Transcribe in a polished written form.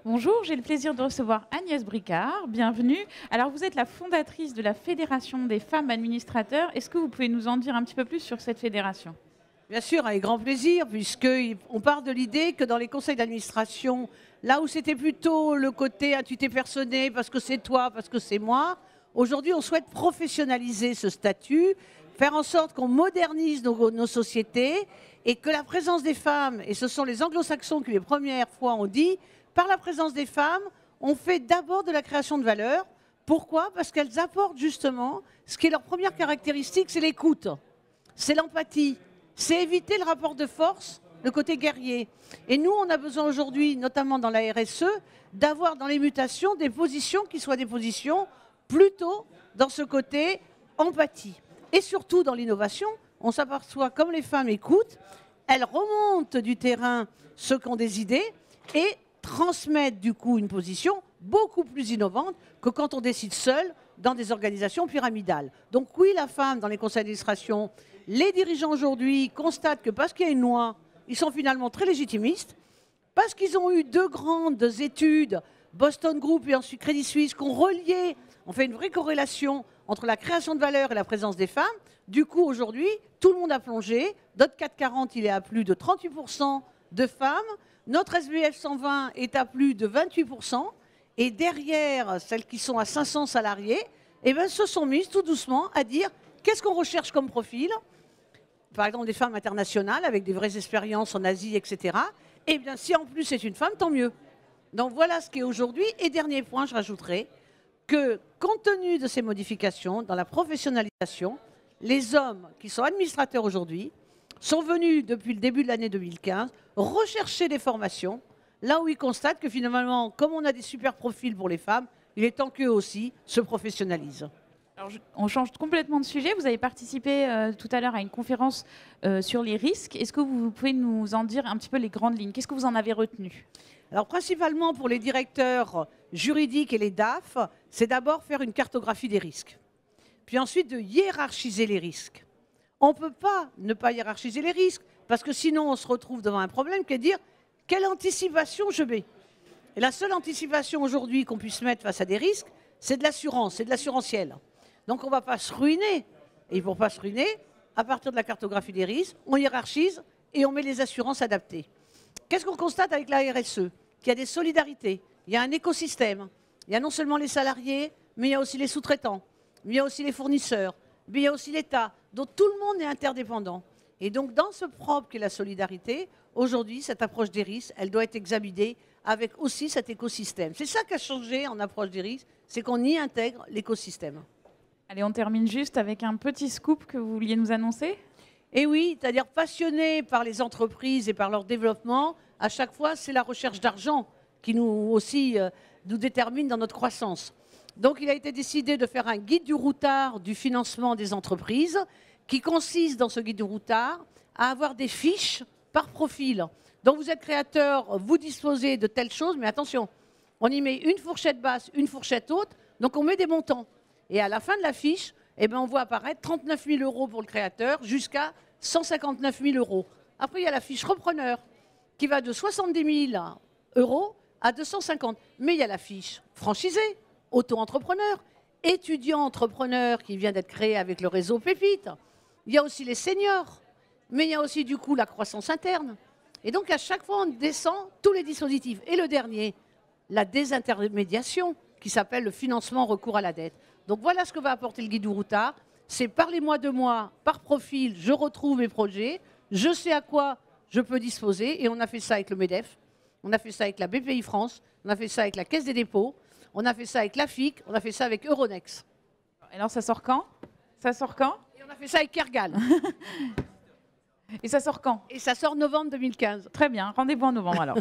Bonjour, j'ai le plaisir de recevoir Agnès Bricard. Bienvenue. Alors, vous êtes la fondatrice de la Fédération des femmes administrateurs. Est-ce que vous pouvez nous en dire un petit peu plus sur cette fédération? Bien sûr, avec grand plaisir, puisqu'on part de l'idée que dans les conseils d'administration, là où c'était plutôt le côté tu t'es personné parce que c'est toi, parce que c'est moi, aujourd'hui on souhaite professionnaliser ce statut, faire en sorte qu'on modernise nos sociétés et que la présence des femmes, et ce sont les anglo-saxons qui les premières fois ont dit, par la présence des femmes, on fait d'abord de la création de valeur. Pourquoi? Parce qu'elles apportent justement, ce qui est leur première caractéristique, c'est l'écoute, c'est l'empathie. C'est éviter le rapport de force, le côté guerrier. Et nous, on a besoin aujourd'hui, notamment dans la RSE, d'avoir dans les mutations des positions qui soient des positions plutôt dans ce côté empathie. Et surtout dans l'innovation, on s'aperçoit comme les femmes écoutent, elles remontent du terrain ceux qui ont des idées et transmettent du coup une position beaucoup plus innovante que quand on décide seul dans des organisations pyramidales. Donc oui, la femme dans les conseils d'administration, les dirigeants aujourd'hui constatent que parce qu'il y a une loi, ils sont finalement très légitimistes, parce qu'ils ont eu deux grandes études, Boston Group et ensuite Crédit Suisse, qui ont relié, on fait une vraie corrélation entre la création de valeur et la présence des femmes. Du coup, aujourd'hui, tout le monde a plongé. Notre CAC 40, il est à plus de 38% de femmes. Notre SBF 120 est à plus de 28%. Et derrière, celles qui sont à 500 salariés, eh ben, se sont mises tout doucement à dire qu'est-ce qu'on recherche comme profil. Par exemple, des femmes internationales avec des vraies expériences en Asie, etc. Eh bien, si en plus c'est une femme, tant mieux. Donc voilà ce qui est aujourd'hui. Et dernier point, je rajouterai que compte tenu de ces modifications dans la professionnalisation, les hommes qui sont administrateurs aujourd'hui sont venus depuis le début de l'année 2015 rechercher des formations, là où ils constatent que finalement, comme on a des super profils pour les femmes, il est temps qu'eux aussi se professionnalisent. Alors, on change complètement de sujet. Vous avez participé tout à l'heure à une conférence sur les risques. Est-ce que vous pouvez nous en dire un petit peu les grandes lignes? Qu'est-ce que vous en avez retenu? Alors principalement pour les directeurs juridiques et les DAF, c'est d'abord faire une cartographie des risques. Puis ensuite de hiérarchiser les risques. On ne peut pas ne pas hiérarchiser les risques, parce que sinon on se retrouve devant un problème qui est de dire quelle anticipation je mets. Et la seule anticipation aujourd'hui qu'on puisse mettre face à des risques, c'est de l'assurance, c'est de l'assurantiel. Donc on ne va pas se ruiner. Et pour ne pas se ruiner, à partir de la cartographie des risques, on hiérarchise et on met les assurances adaptées. Qu'est-ce qu'on constate avec la RSE? Qu'il y a des solidarités, il y a un écosystème. Il y a non seulement les salariés, mais il y a aussi les sous-traitants, mais il y a aussi les fournisseurs, mais il y a aussi l'État. Donc tout le monde est interdépendant. Et donc dans ce propre qu'est la solidarité, aujourd'hui, cette approche des risques, elle doit être examinée avec aussi cet écosystème. C'est ça qui a changé en approche des risques, c'est qu'on y intègre l'écosystème. Allez, on termine juste avec un petit scoop que vous vouliez nous annoncer. Et oui, c'est-à-dire passionné par les entreprises et par leur développement, à chaque fois, c'est la recherche d'argent qui nous aussi nous détermine dans notre croissance. Donc il a été décidé de faire un guide du routard du financement des entreprises qui consiste dans ce guide du routard à avoir des fiches par profil. Donc vous êtes créateur, vous disposez de telles choses, mais attention, on y met une fourchette basse, une fourchette haute, donc on met des montants. Et à la fin de la fiche, eh ben, on voit apparaître 39 000 € pour le créateur jusqu'à 159 000 €. Après, il y a la fiche repreneur qui va de 70 000 € à 250. Mais il y a la fiche franchisée, auto-entrepreneur, étudiant-entrepreneur qui vient d'être créé avec le réseau Pépite. Il y a aussi les seniors, mais il y a aussi du coup la croissance interne. Et donc à chaque fois, on descend tous les dispositifs. Et le dernier, la désintermédiation, qui s'appelle le financement recours à la dette. Donc voilà ce que va apporter le guide du routard. C'est parlez-moi de moi, par profil, je retrouve mes projets, je sais à quoi je peux disposer. Et on a fait ça avec le MEDEF, on a fait ça avec la BPI France, on a fait ça avec la Caisse des dépôts, on a fait ça avec l'AFIC, on a fait ça avec Euronext. Et alors ça sort quand? Ça sort quand? Et on a fait ça avec Kergal. Et ça sort quand? Et ça sort novembre 2015. Très bien, rendez-vous en novembre alors.